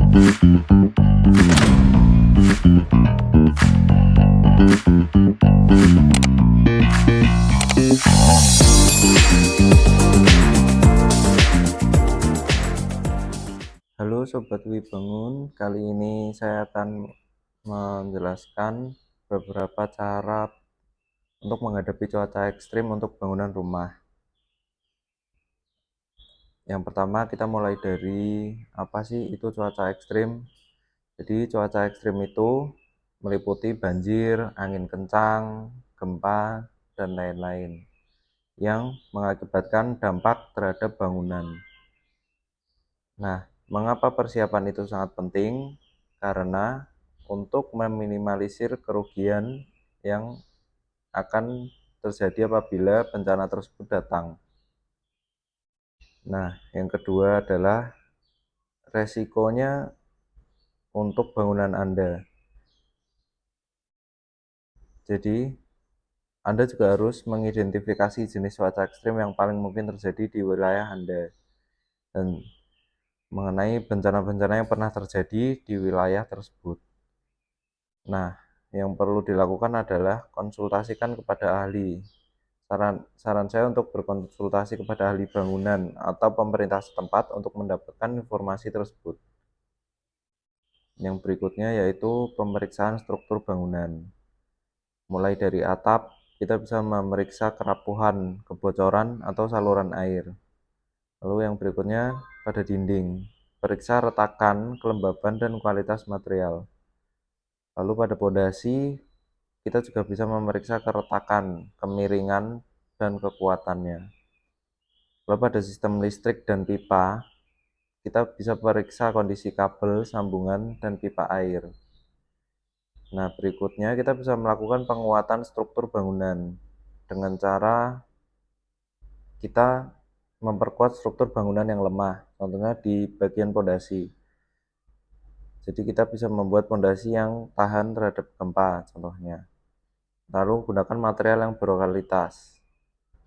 Halo Sobat Wibangun, kali ini saya akan menjelaskan beberapa cara untuk menghadapi cuaca ekstrim untuk bangunan rumah. Yang pertama kita mulai dari apa sih itu cuaca ekstrim. Jadi cuaca ekstrim itu meliputi banjir, angin kencang, gempa, dan lain-lain yang mengakibatkan dampak terhadap bangunan. Nah, mengapa persiapan itu sangat penting? Karena untuk meminimalisir kerugian yang akan terjadi apabila bencana tersebut datang. Nah, yang kedua adalah resikonya untuk bangunan Anda. Jadi, Anda juga harus mengidentifikasi jenis cuaca ekstrim yang paling mungkin terjadi di wilayah Anda dan mengenai bencana-bencana yang pernah terjadi di wilayah tersebut. Nah, yang perlu dilakukan adalah konsultasikan kepada ahli. Saran saya untuk berkonsultasi kepada ahli bangunan atau pemerintah setempat untuk mendapatkan informasi tersebut. Yang berikutnya yaitu pemeriksaan struktur bangunan. Mulai dari atap, kita bisa memeriksa kerapuhan, kebocoran, atau saluran air. Lalu yang berikutnya pada dinding, periksa retakan, kelembaban, dan kualitas material. Lalu pada pondasi, kita juga bisa memeriksa keretakan, kemiringan, dan kekuatannya. Lalu pada sistem listrik dan pipa, kita bisa periksa kondisi kabel, sambungan, dan pipa air. Nah, berikutnya kita bisa melakukan penguatan struktur bangunan dengan cara kita memperkuat struktur bangunan yang lemah, contohnya di bagian pondasi. Jadi kita bisa membuat pondasi yang tahan terhadap gempa, contohnya. Lalu gunakan material yang berkualitas.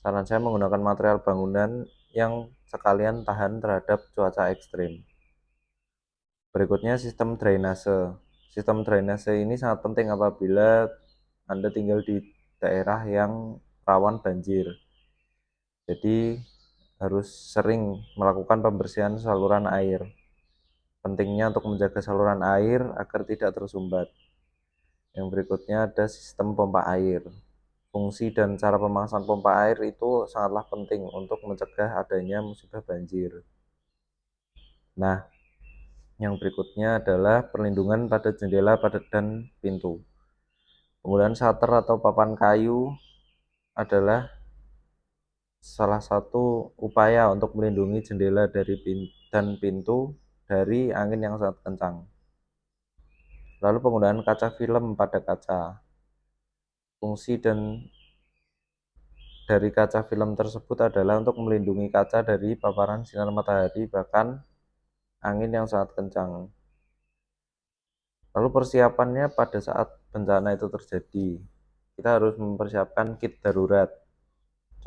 Saran saya menggunakan material bangunan yang sekalian tahan terhadap cuaca ekstrim. Berikutnya sistem drainase. Sistem drainase ini sangat penting apabila Anda tinggal di daerah yang rawan banjir. Jadi harus sering melakukan pembersihan saluran air. Pentingnya untuk menjaga saluran air agar tidak tersumbat. Yang berikutnya ada sistem pompa air. Fungsi dan cara pemasangan pompa air itu sangatlah penting untuk mencegah adanya musibah banjir. Nah, yang berikutnya adalah perlindungan pada jendela dan pintu. Penggunaan shutter atau papan kayu adalah salah satu upaya untuk melindungi jendela dan pintu dari angin yang sangat kencang. Lalu penggunaan kaca film pada kaca. Fungsi dari kaca film tersebut adalah untuk melindungi kaca dari paparan sinar matahari bahkan angin yang sangat kencang. Lalu persiapannya pada saat bencana itu terjadi, kita harus mempersiapkan kit darurat.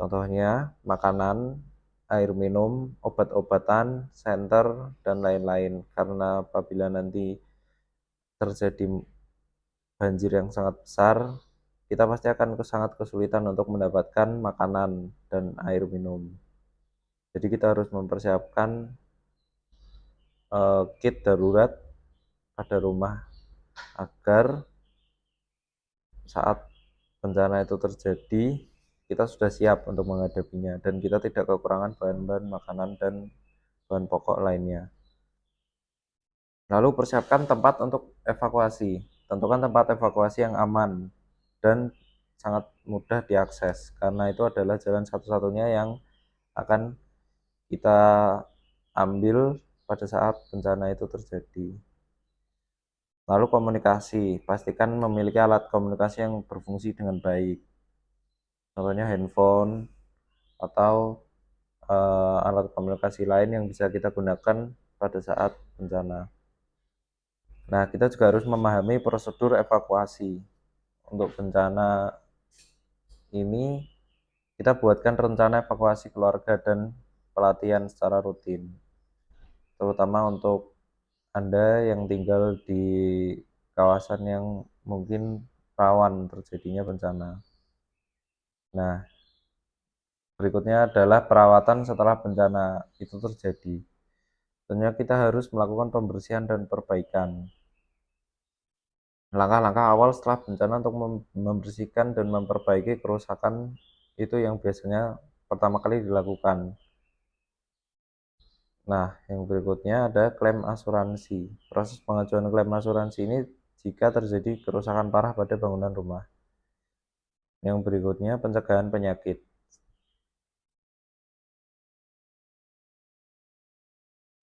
Contohnya makanan, air minum, obat-obatan, senter, dan lain-lain. Karena apabila nanti terjadi banjir yang sangat besar, kita pasti akan sangat kesulitan untuk mendapatkan makanan dan air minum. Jadi kita harus mempersiapkan kit darurat pada rumah agar saat bencana itu terjadi kita sudah siap untuk menghadapinya dan kita tidak kekurangan bahan-bahan makanan dan bahan pokok lainnya. Lalu persiapkan tempat untuk evakuasi. Tentukan tempat evakuasi yang aman dan sangat mudah diakses karena itu adalah jalan satu-satunya yang akan kita ambil pada saat bencana itu terjadi. Lalu komunikasi, pastikan memiliki alat komunikasi yang berfungsi dengan baik. Contohnya handphone atau alat komunikasi lain yang bisa kita gunakan pada saat bencana. Nah, kita juga harus memahami prosedur evakuasi. Untuk bencana ini, kita buatkan rencana evakuasi keluarga dan pelatihan secara rutin, terutama untuk Anda yang tinggal di kawasan yang mungkin rawan terjadinya bencana. Nah, berikutnya adalah perawatan setelah bencana itu terjadi. Tentunya kita harus melakukan pembersihan dan perbaikan. Langkah-langkah awal setelah bencana untuk membersihkan dan memperbaiki kerusakan itu yang biasanya pertama kali dilakukan. Nah, yang berikutnya ada klaim asuransi. Proses pengajuan klaim asuransi ini jika terjadi kerusakan parah pada bangunan rumah. Yang berikutnya pencegahan penyakit.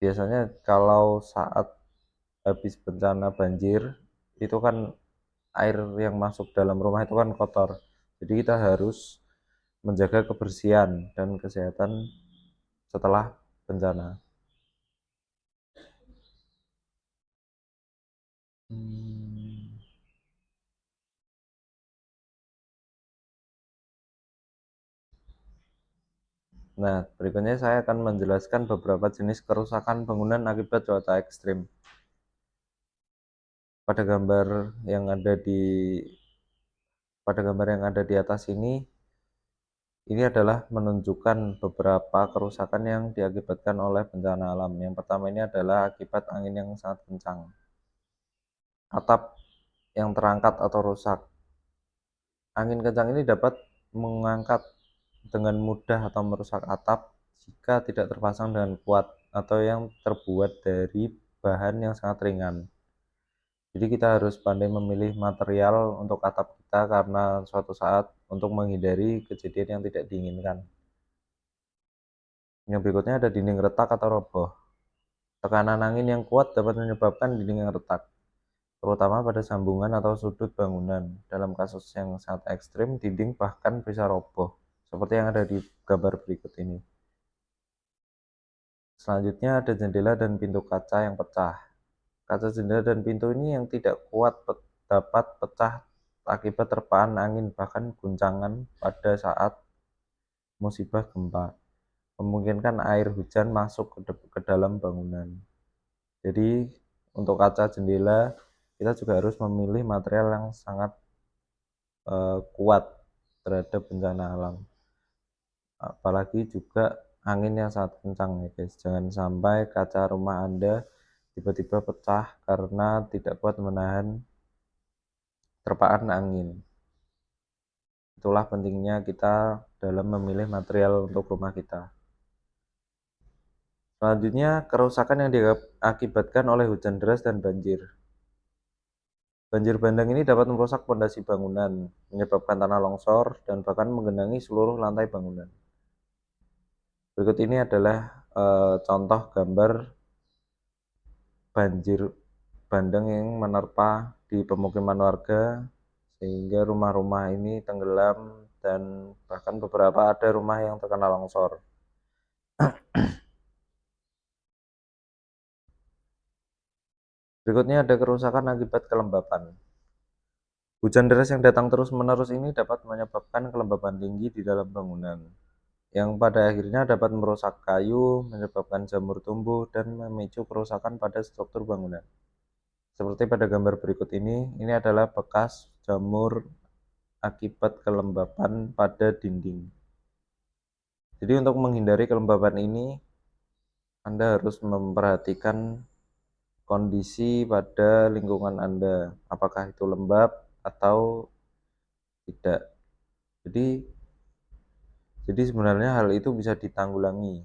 Biasanya kalau saat habis bencana banjir, itu kan air yang masuk dalam rumah itu kan kotor. Jadi kita harus menjaga kebersihan dan kesehatan setelah bencana. Nah, berikutnya saya akan menjelaskan beberapa jenis kerusakan bangunan akibat cuaca ekstrim. Pada gambar yang ada di atas ini adalah menunjukkan beberapa kerusakan yang diakibatkan oleh bencana alam. Yang pertama ini adalah akibat angin yang sangat kencang. Atap yang terangkat atau rusak. Angin kencang ini dapat mengangkat dengan mudah atau merusak atap jika tidak terpasang dengan kuat atau yang terbuat dari bahan yang sangat ringan. Jadi kita harus pandai memilih material untuk atap kita karena suatu saat untuk menghindari kejadian yang tidak diinginkan. Yang berikutnya ada dinding retak atau roboh. Tekanan angin yang kuat dapat menyebabkan dinding yang retak, terutama pada sambungan atau sudut bangunan. Dalam kasus yang sangat ekstrim, dinding bahkan bisa roboh, seperti yang ada di gambar berikut ini. Selanjutnya ada jendela dan pintu kaca yang pecah. Kaca jendela dan pintu ini yang tidak kuat dapat pecah akibat terpaan angin bahkan guncangan pada saat musibah gempa. Memungkinkan air hujan masuk ke dalam bangunan. Jadi untuk kaca jendela kita juga harus memilih material yang sangat kuat terhadap bencana alam. Apalagi juga angin yang sangat kencang ya guys. Jangan sampai kaca rumah Anda tiba-tiba pecah karena tidak kuat menahan terpaan angin. Itulah pentingnya kita dalam memilih material untuk rumah kita. Selanjutnya, kerusakan yang diakibatkan oleh hujan deras dan banjir. Banjir bandang ini dapat merusak fondasi bangunan, menyebabkan tanah longsor, dan bahkan menggenangi seluruh lantai bangunan. Berikut ini adalah contoh gambar banjir bandang yang menerpa di pemukiman warga, sehingga rumah-rumah ini tenggelam dan bahkan beberapa ada rumah yang terkena longsor. Berikutnya ada kerusakan akibat kelembapan. Hujan deras yang datang terus-menerus ini dapat menyebabkan kelembapan tinggi di dalam bangunan, yang pada akhirnya dapat merusak kayu, menyebabkan jamur tumbuh, dan memicu kerusakan pada struktur bangunan. Seperti pada gambar berikut ini adalah bekas jamur akibat kelembapan pada dinding. Jadi untuk menghindari kelembapan ini, Anda harus memperhatikan kondisi pada lingkungan Anda, apakah itu lembab atau tidak. Jadi sebenarnya hal itu bisa ditanggulangi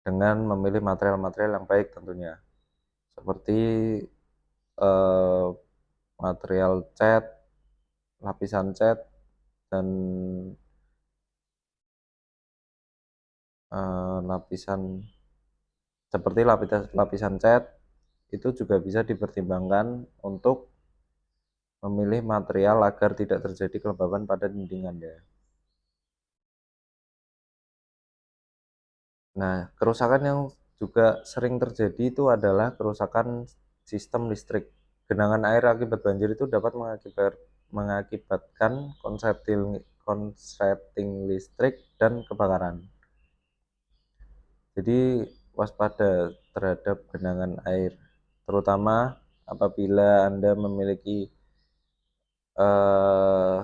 dengan memilih material-material yang baik tentunya, seperti eh, material cat, lapisan cat, dan lapisan seperti lapisan cat itu juga bisa dipertimbangkan untuk memilih material agar tidak terjadi kelembapan pada dinding Anda. Nah, kerusakan yang juga sering terjadi itu adalah kerusakan sistem listrik. Genangan air akibat banjir itu dapat mengakibatkan konsleting listrik dan kebakaran. Jadi waspada terhadap genangan air, terutama apabila Anda memiliki eh,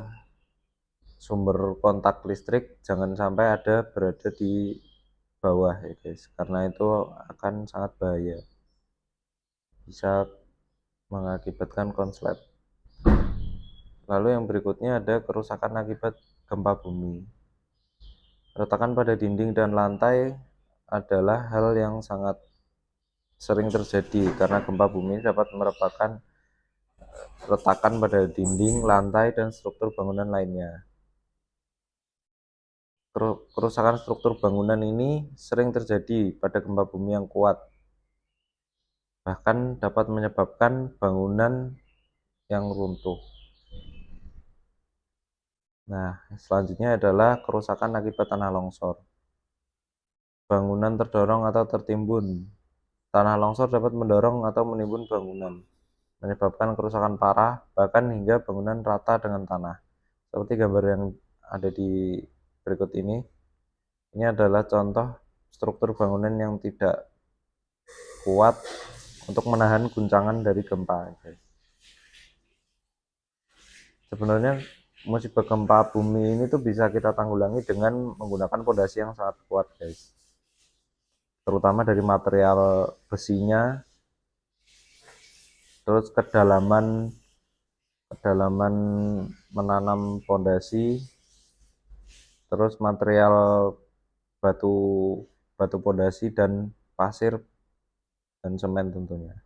sumber kontak listrik, jangan sampai ada berada di bawah ya guys, karena itu akan sangat bahaya, bisa mengakibatkan konslet. Lalu yang berikutnya ada kerusakan akibat gempa bumi. Retakan pada dinding dan lantai adalah hal yang sangat sering terjadi karena gempa bumi dapat merupakan retakan pada dinding, lantai, dan struktur bangunan lainnya. Kerusakan struktur bangunan ini sering terjadi pada gempa bumi yang kuat, bahkan dapat menyebabkan bangunan yang runtuh. Nah, selanjutnya adalah kerusakan akibat tanah longsor. Bangunan terdorong atau tertimbun. Tanah longsor dapat mendorong atau menimbun bangunan, menyebabkan kerusakan parah, bahkan hingga bangunan rata dengan tanah. Seperti gambar yang ada di berikut ini. Ini adalah contoh struktur bangunan yang tidak kuat untuk menahan guncangan dari gempa. Sebenarnya musibah gempa bumi ini tuh bisa kita tanggulangi dengan menggunakan pondasi yang sangat kuat guys, terutama dari material besinya, terus kedalaman menanam pondasi, terus material batu pondasi dan pasir dan semen tentunya.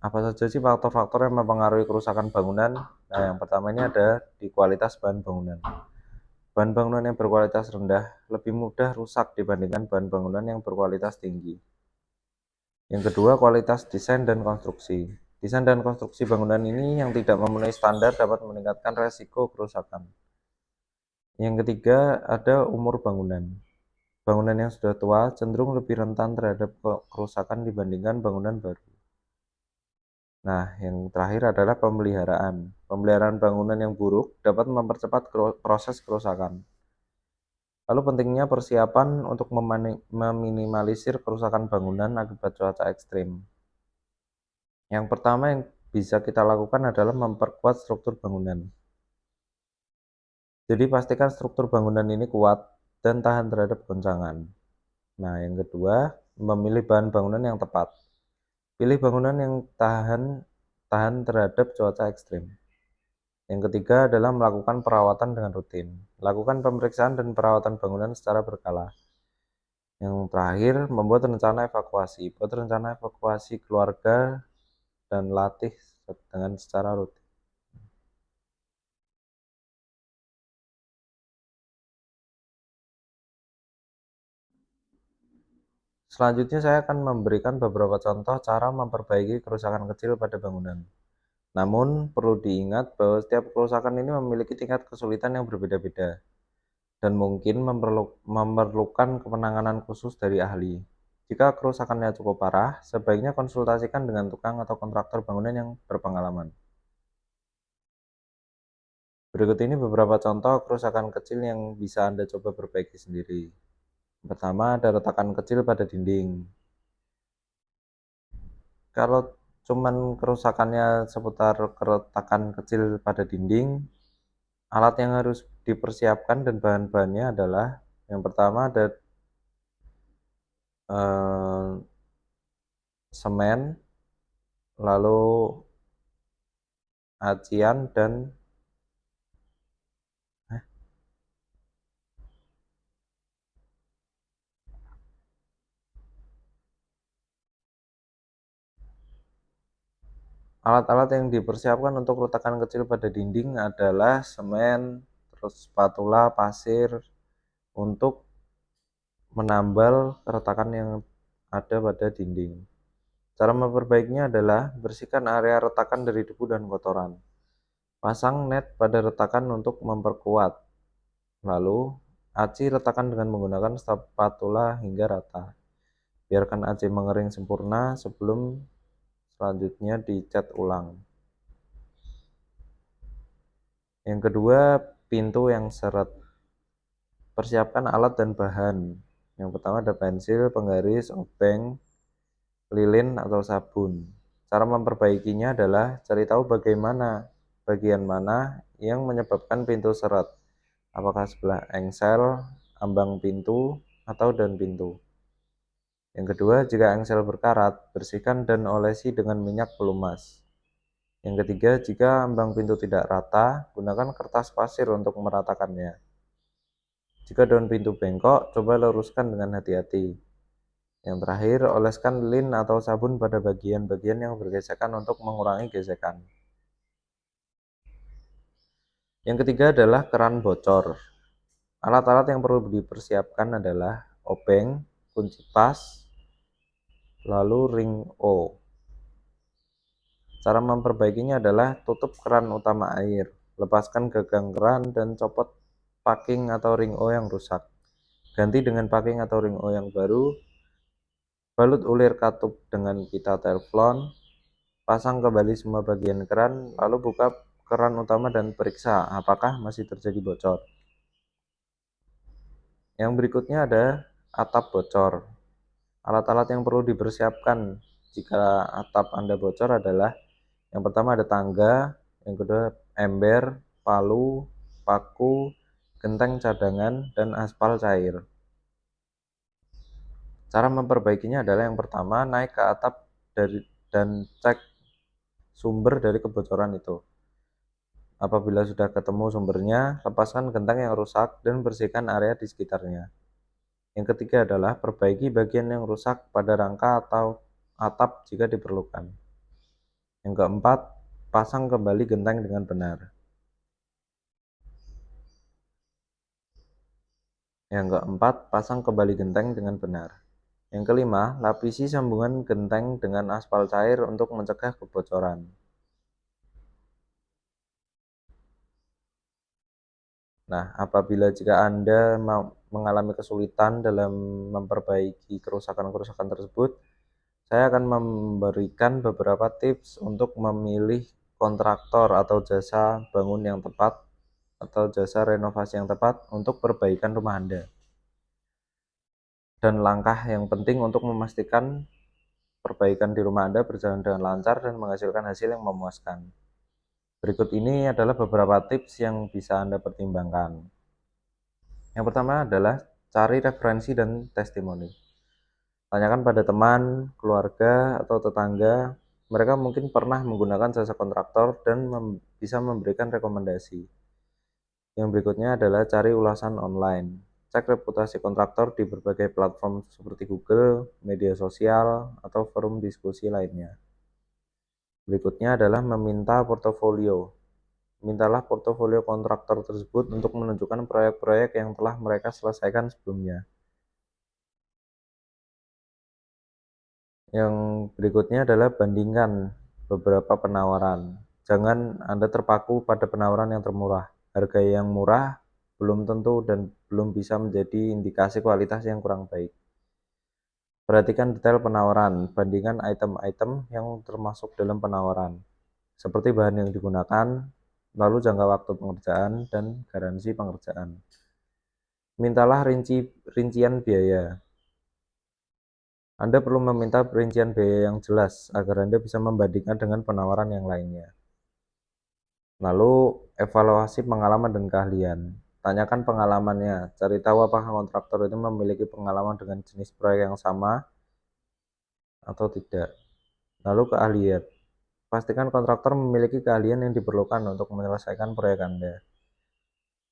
Apa saja sih faktor-faktor yang mempengaruhi kerusakan bangunan? Nah, yang pertama ini ada di kualitas bahan bangunan. Bahan bangunan yang berkualitas rendah lebih mudah rusak dibandingkan bahan bangunan yang berkualitas tinggi. Yang kedua, kualitas desain dan konstruksi. Desain dan konstruksi bangunan ini yang tidak memenuhi standar dapat meningkatkan resiko kerusakan. Yang ketiga, ada umur bangunan. Bangunan yang sudah tua cenderung lebih rentan terhadap kerusakan dibandingkan bangunan baru. Nah, yang terakhir adalah pemeliharaan. Pemeliharaan bangunan yang buruk dapat mempercepat proses kerusakan. Lalu pentingnya persiapan untuk meminimalisir kerusakan bangunan akibat cuaca ekstrim. Yang pertama yang bisa kita lakukan adalah memperkuat struktur bangunan. Jadi pastikan struktur bangunan ini kuat dan tahan terhadap goncangan. Nah, yang kedua, memilih bahan bangunan yang tepat. Pilih bangunan yang tahan terhadap cuaca ekstrim. Yang ketiga adalah melakukan perawatan dengan rutin. Lakukan pemeriksaan dan perawatan bangunan secara berkala. Yang terakhir, membuat rencana evakuasi. Buat rencana evakuasi keluarga dan latih dengan secara rutin. Selanjutnya saya akan memberikan beberapa contoh cara memperbaiki kerusakan kecil pada bangunan. Namun, perlu diingat bahwa setiap kerusakan ini memiliki tingkat kesulitan yang berbeda-beda dan mungkin memerlukan penanganan khusus dari ahli. Jika kerusakannya cukup parah, sebaiknya konsultasikan dengan tukang atau kontraktor bangunan yang berpengalaman. Berikut ini beberapa contoh kerusakan kecil yang bisa Anda coba perbaiki sendiri. Pertama, ada retakan kecil pada dinding. Kalau cuman kerusakannya seputar keretakan kecil pada dinding, alat yang harus dipersiapkan dan bahan-bahannya adalah yang pertama ada semen, lalu acian dan alat-alat yang dipersiapkan untuk retakan kecil pada dinding adalah semen, terus spatula, pasir untuk menambal keretakan yang ada pada dinding. Cara memperbaikinya adalah bersihkan area retakan dari debu dan kotoran. Pasang net pada retakan untuk memperkuat. Lalu, aci retakan dengan menggunakan spatula hingga rata. Biarkan aci mengering sempurna sebelum selanjutnya dicat ulang. Yang kedua, pintu yang seret. Persiapkan alat dan bahan. Yang pertama ada pensil, penggaris, obeng, lilin, atau sabun. Cara memperbaikinya adalah cari tahu bagian mana yang menyebabkan pintu seret. Apakah sebelah engsel, ambang pintu, atau daun pintu. Yang kedua, jika engsel berkarat, bersihkan dan olesi dengan minyak pelumas. Yang ketiga, jika ambang pintu tidak rata, gunakan kertas pasir untuk meratakannya. Jika daun pintu bengkok, coba luruskan dengan hati-hati. Yang terakhir, oleskan lilin atau sabun pada bagian-bagian yang bergesekan untuk mengurangi gesekan. Yang ketiga adalah keran bocor. Alat-alat yang perlu dipersiapkan adalah obeng, kunci pas, lalu ring O. Cara memperbaikinya adalah tutup keran utama air, lepaskan gagang keran dan copot packing atau ring O yang rusak. Ganti dengan packing atau ring O yang baru. Balut ulir katup dengan pita teflon. Pasang kembali semua bagian keran, lalu buka keran utama dan periksa apakah masih terjadi bocor. Yang berikutnya ada atap bocor. Alat-alat yang perlu dipersiapkan jika atap Anda bocor adalah yang pertama ada tangga, yang kedua ember, palu, paku, genteng cadangan, dan aspal cair. Cara memperbaikinya adalah yang pertama naik ke atap dan cek sumber dari kebocoran itu. Apabila sudah ketemu sumbernya, lepaskan genteng yang rusak dan bersihkan area di sekitarnya. Yang ketiga adalah perbaiki bagian yang rusak pada rangka atau atap jika diperlukan. Yang keempat, pasang kembali genteng dengan benar. Yang keempat, pasang kembali genteng dengan benar. Yang kelima, lapisi sambungan genteng dengan aspal cair untuk mencegah kebocoran. Nah, apabila jika Anda mengalami kesulitan dalam memperbaiki kerusakan-kerusakan tersebut, saya akan memberikan beberapa tips untuk memilih kontraktor atau jasa bangun yang tepat atau jasa renovasi yang tepat untuk perbaikan rumah Anda. Dan langkah yang penting untuk memastikan perbaikan di rumah Anda berjalan dengan lancar dan menghasilkan hasil yang memuaskan. Berikut ini adalah beberapa tips yang bisa Anda pertimbangkan. Yang pertama adalah cari referensi dan testimoni. Tanyakan pada teman, keluarga, atau tetangga. Mereka mungkin pernah menggunakan jasa kontraktor dan bisa memberikan rekomendasi. Yang berikutnya adalah cari ulasan online. Cek reputasi kontraktor di berbagai platform seperti Google, media sosial, atau forum diskusi lainnya. Berikutnya adalah meminta portofolio. Mintalah portofolio kontraktor tersebut untuk menunjukkan proyek-proyek yang telah mereka selesaikan sebelumnya. Yang berikutnya adalah bandingkan beberapa penawaran. Jangan Anda terpaku pada penawaran yang termurah. Harga yang murah belum tentu dan belum bisa menjadi indikasi kualitas yang kurang baik. Perhatikan detail penawaran, bandingkan item-item yang termasuk dalam penawaran, seperti bahan yang digunakan, lalu jangka waktu pengerjaan, dan garansi pengerjaan. Mintalah rincian biaya. Anda perlu meminta perincian biaya yang jelas agar Anda bisa membandingkan dengan penawaran yang lainnya. Lalu, evaluasi pengalaman dan keahlian. Tanyakan pengalamannya, cari tahu apakah kontraktor itu memiliki pengalaman dengan jenis proyek yang sama atau tidak. Lalu keahlian. Pastikan kontraktor memiliki keahlian yang diperlukan untuk menyelesaikan proyek Anda.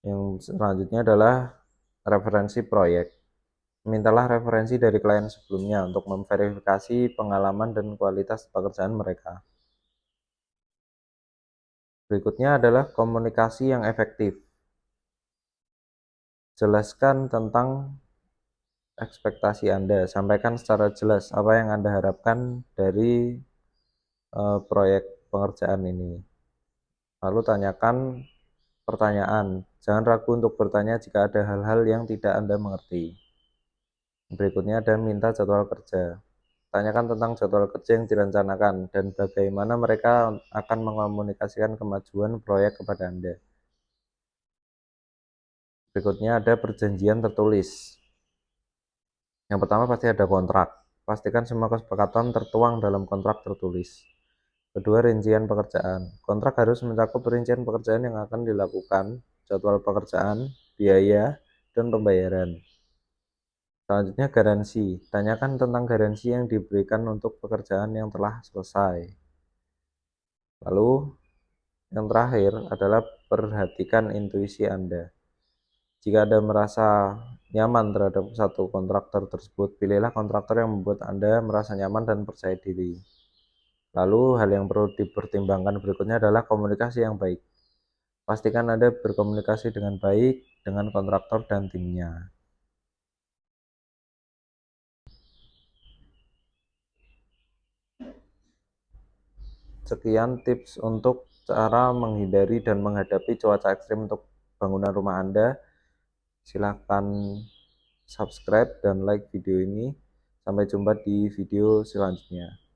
Yang selanjutnya adalah referensi proyek. Mintalah referensi dari klien sebelumnya untuk memverifikasi pengalaman dan kualitas pekerjaan mereka. Berikutnya adalah komunikasi yang efektif. Jelaskan tentang ekspektasi Anda. Sampaikan secara jelas apa yang Anda harapkan dari proyek pengerjaan ini. Lalu tanyakan pertanyaan. Jangan ragu untuk bertanya jika ada hal-hal yang tidak Anda mengerti. Berikutnya ada minta jadwal kerja. Tanyakan tentang jadwal kerja yang direncanakan dan bagaimana mereka akan mengomunikasikan kemajuan proyek kepada Anda. Berikutnya ada perjanjian tertulis. Yang pertama pasti ada kontrak. Pastikan semua kesepakatan tertuang dalam kontrak tertulis. Kedua, rincian pekerjaan. Kontrak harus mencakup rincian pekerjaan yang akan dilakukan, jadwal pekerjaan, biaya, dan pembayaran. Selanjutnya, garansi. Tanyakan tentang garansi yang diberikan untuk pekerjaan yang telah selesai. Lalu, yang terakhir adalah perhatikan intuisi Anda. Jika Anda merasa nyaman terhadap satu kontraktor tersebut, pilihlah kontraktor yang membuat Anda merasa nyaman dan percaya diri. Lalu, hal yang perlu dipertimbangkan berikutnya adalah komunikasi yang baik. Pastikan Anda berkomunikasi dengan baik dengan kontraktor dan timnya. Sekian tips untuk cara menghindari dan menghadapi cuaca ekstrim untuk bangunan rumah Anda. Silahkan subscribe dan like video ini. Sampai jumpa di video selanjutnya.